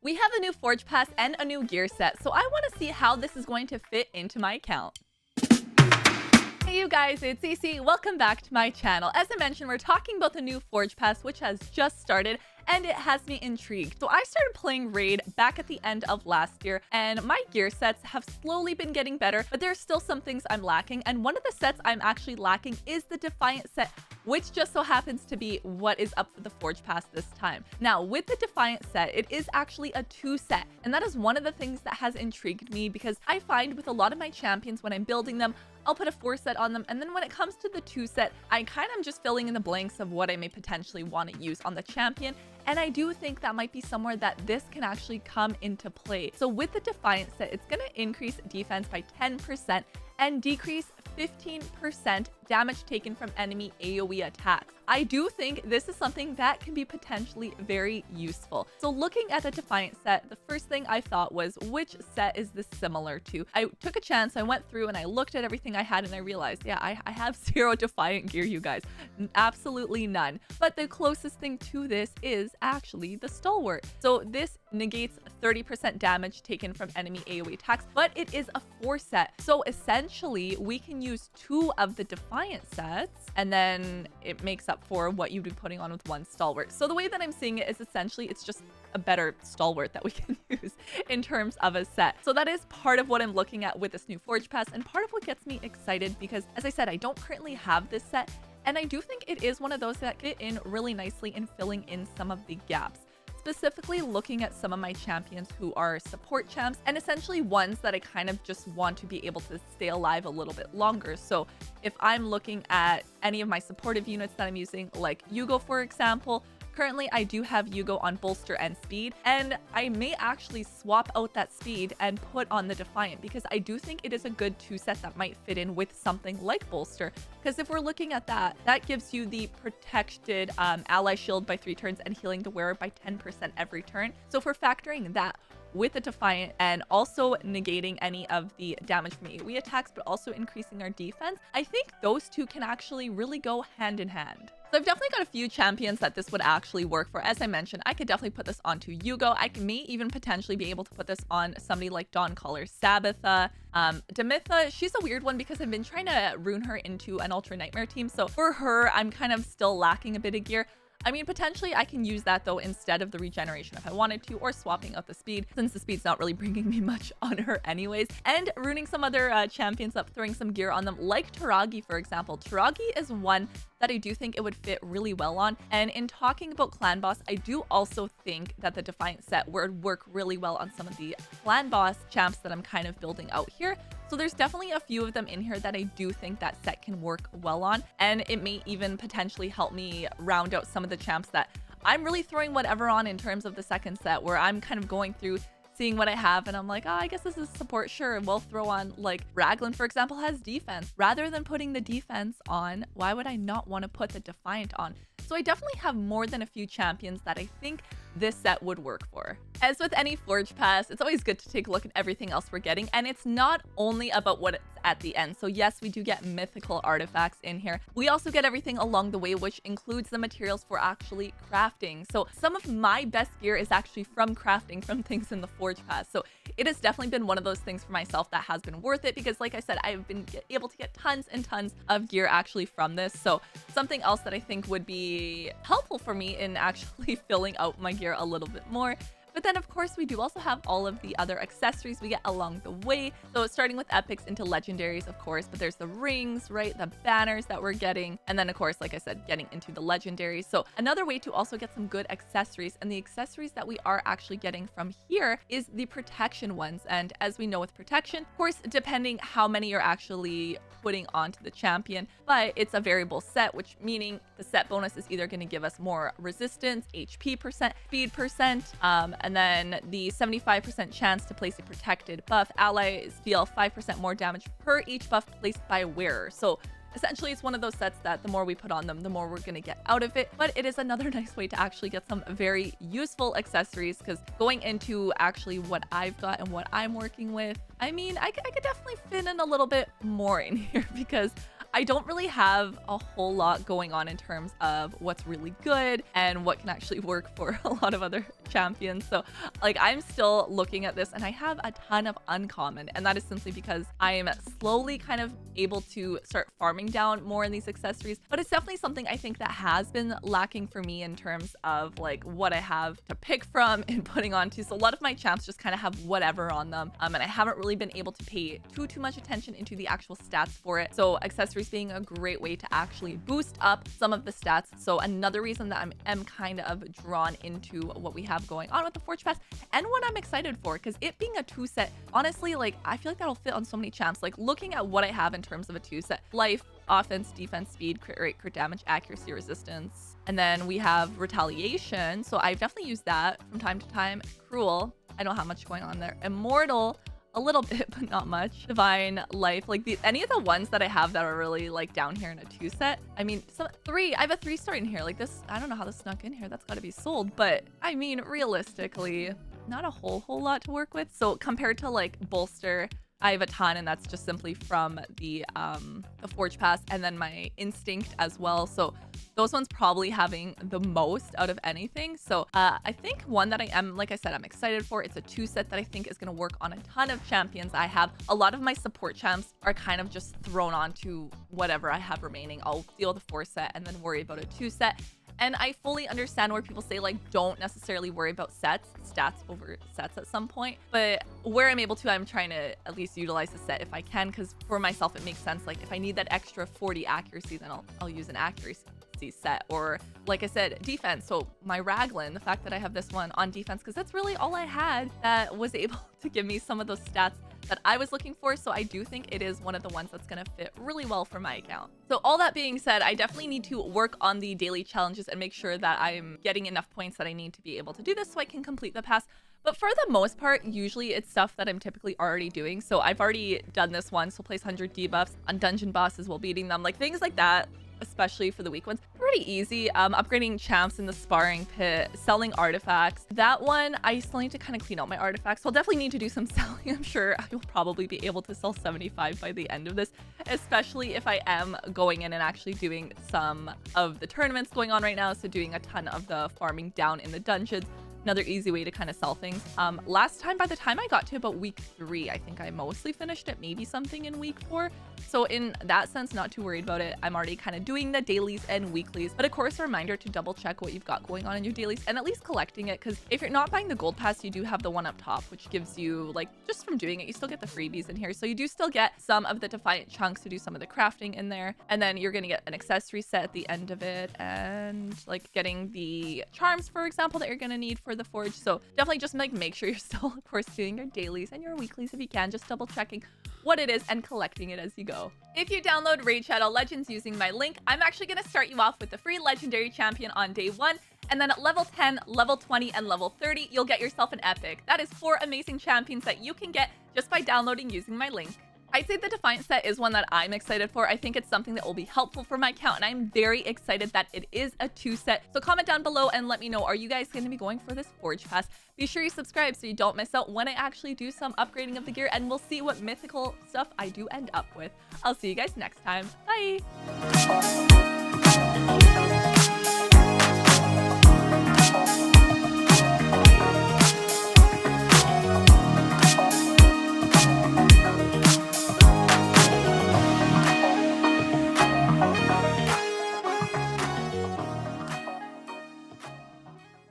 We have a new Forge Pass and a new gear set, so I want to see how this is going to fit into my account. Hey you guys, it's Cece. Welcome back to my channel. As I mentioned, we're talking about the new Forge Pass, which has just started, and it has me intrigued. So I started playing Raid back at the end of last year, and my gear sets have slowly been getting better, but there are still some things I'm lacking, and one of the sets I'm actually lacking is the Defiant set, which just so happens to be what is up for the Forge Pass this time. Now, with the Defiant set, it is actually a 2 set, and that is one of the things that has intrigued me because I find with a lot of my champions when I'm building them, I'll put a 4 set on them, and then when it comes to the 2 set, I kind of am just filling in the blanks of what I may potentially want to use on the champion, and I do think that might be somewhere that this can actually come into play. So with the Defiant set, it's going to increase defense by 10% and decrease 15% damage taken from enemy AoE attacks. I do think this is something that can be potentially very useful. So looking at the Defiant set, the first thing I thought was, which set is this similar to? I took a chance, I went through and I looked at everything I had and I realized, yeah, I have 0 Defiant gear, you guys. Absolutely none. But the closest thing to this is actually the Stalwart. So this negates 30% damage taken from enemy AoE attacks, but it is a 4 set. So essentially, we can use 2 of the Defiant sets, and then it makes up for what you'd be putting on with 1 Stalwart. So the way that I'm seeing it is essentially it's just a better Stalwart that we can use in terms of a set. So that is part of what I'm looking at with this new Forge Pass, and part of what gets me excited because, as I said, I don't currently have this set, and I do think it is one of those that fit in really nicely in filling in some of the gaps. Specifically looking at some of my champions who are support champs and essentially ones that I kind of just want to be able to stay alive a little bit longer. So if I'm looking at any of my supportive units that I'm using, like Uugo, for example, currently I do have Uugo on bolster and speed, and I may actually swap out that speed and put on the Defiant because I do think it is a good 2 set that might fit in with something like bolster. Because if we're looking at that, that gives you the protected ally shield by 3 turns and healing the wearer by 10% every turn. So if we're factoring that with a Defiant and also negating any of the damage from AoE attacks, but also increasing our defense, I think those 2 can actually really go hand in hand. So I've definitely got a few champions that this would actually work for. As I mentioned, I could definitely put this onto Uugo. I may even potentially be able to put this on somebody like Dawncaller Sabbatha. Demitha, she's a weird one because I've been trying to rune her into an Ultra Nightmare team. So for her, I'm kind of still lacking a bit of gear. I mean, potentially I can use that though instead of the regeneration if I wanted to, or swapping out the speed since the speed's not really bringing me much on her anyways, and ruining some other champions up, throwing some gear on them like Taragi, for example. Taragi is one that I do think it would fit really well on, and in talking about Clan Boss, I do also think that the Defiant set would work really well on some of the Clan Boss champs that I'm kind of building out here. So there's definitely a few of them in here that I do think that set can work well on, and it may even potentially help me round out some of the champs that I'm really throwing whatever on in terms of the second set, where I'm kind of going through seeing what I have and I'm like, oh, I guess this is support, sure, we'll throw on, like Raglan, for example, has defense. Rather than putting the defense on, why would I not want to put the Defiant on? So I definitely have more than a few champions that I think this set would work for. As with any Forge Pass, it's always good to take a look at everything else we're getting, and it's not only about what it's at the end. So yes, we do get mythical artifacts in here. We also get everything along the way, which includes the materials for actually crafting. So some of my best gear is actually from crafting from things in the Forge Pass. So it has definitely been one of those things for myself that has been worth it because, like I said, I've been able to get tons and tons of gear actually from this. So something else that I think would be helpful for me in actually filling out my gear a little bit more. But then, of course, we do also have all of the other accessories we get along the way. So starting with epics into legendaries, of course, but there's the rings, right? The banners that we're getting. And then, of course, like I said, getting into the legendaries. So another way to also get some good accessories, and the accessories that we are actually getting from here is the protection ones. And as we know with protection, of course, depending how many you're actually putting onto the champion, but it's a variable set, which meaning the set bonus is either going to give us more resistance, HP percent, speed percent, and then the 75% chance to place a protected buff. Allies deal 5% more damage per each buff placed by a wearer. So essentially, it's one of those sets that the more we put on them, the more we're going to get out of it. But it is another nice way to actually get some very useful accessories, because going into actually what I've got and what I'm working with, I mean, I could definitely fit in a little bit more in here because I don't really have a whole lot going on in terms of what's really good and what can actually work for a lot of other champions. So like I'm still looking at this and I have a ton of uncommon, and that is simply because I am slowly kind of able to start farming down more in these accessories. But it's definitely something I think that has been lacking for me in terms of like what I have to pick from and putting onto. So a lot of my champs just kind of have whatever on them, and I haven't really been able to pay too much attention into the actual stats for it. So accessories being a great way to actually boost up some of the stats. So another reason that I'm kind of drawn into what we have going on with the Forge Pass, and what I'm excited for, because it being a 2-set, honestly, like I feel like that'll fit on so many champs. Like looking at what I have in terms of a 2-set: life, offense, defense, speed, crit rate, crit damage, accuracy, resistance. And then we have retaliation. So I've definitely used that from time to time. Cruel, I don't have much going on there. Immortal, a little bit, but not much. Divine, life, like any of the ones that I have that are really like down here in a 2-set. I mean, I have a 3-star in here. Like this, I don't know how this snuck in here. That's got to be sold. But I mean, realistically, not a whole lot to work with. So compared to like bolster, I have a ton, and that's just simply from the Forge Pass, and then my instinct as well. So those ones probably having the most out of anything. So I think one that I am, like I said, I'm excited for. It's a 2-set that I think is going to work on a ton of champions I have. A lot of my support champs are kind of just thrown onto whatever I have remaining. I'll deal with a 4-set and then worry about a 2-set. And I fully understand where people say like don't necessarily worry about stats over sets at some point, but where I'm able to, I'm trying to at least utilize the set if I can, because for myself it makes sense. Like if I need that extra 40 accuracy, then I'll use an accuracy set, or like I said, defense. So my Raglan, the fact that I have this one on defense, because that's really all I had that was able to give me some of those stats that I was looking for. So I do think it is one of the ones that's going to fit really well for my account. So all that being said, I definitely need to work on the daily challenges and make sure that I'm getting enough points that I need to be able to do this so I can complete the pass. But for the most part, usually it's stuff that I'm typically already doing. So I've already done this one. So place 100 debuffs on dungeon bosses while beating them, like things like that. Especially for the weak ones, pretty easy. Upgrading champs in the sparring pit, selling artifacts. That one, I still need to kind of clean out my artifacts. So I'll definitely need to do some selling. I'm sure I will probably be able to sell 75 by the end of this, especially if I am going in and actually doing some of the tournaments going on right now. So doing a ton of the farming down in the dungeons. Another easy way to kind of sell things. Last time, by the time I got to about week 3, I think I mostly finished it, maybe something in week 4. So in that sense, not too worried about it. I'm already kind of doing the dailies and weeklies, but of course, a reminder to double check what you've got going on in your dailies and at least collecting it. Because if you're not buying the gold pass, you do have the one up top, which gives you like, just from doing it, you still get the freebies in here. So you do still get some of the Defiant chunks to do some of the crafting in there. And then you're going to get an accessory set at the end of it, and like getting the charms, for example, that you're going to need for the forge. So definitely just like make sure you're still, of course, doing your dailies and your weeklies if you can, just double checking what it is and collecting it as you go. If you download Raid Shadow Legends using my link, I'm actually going to start you off with the free legendary champion on day 1. And then at level 10, level 20, and level 30, you'll get yourself an epic. That is 4 amazing champions that you can get just by downloading using my link. I'd say the Defiant set is one that I'm excited for. I think it's something that will be helpful for my account, and I'm very excited that it is a 2-set. So comment down below and let me know, are you guys going to be going for this Forge Pass? Be sure you subscribe so you don't miss out when I actually do some upgrading of the gear, and we'll see what mythical stuff I do end up with. I'll see you guys next time. Bye!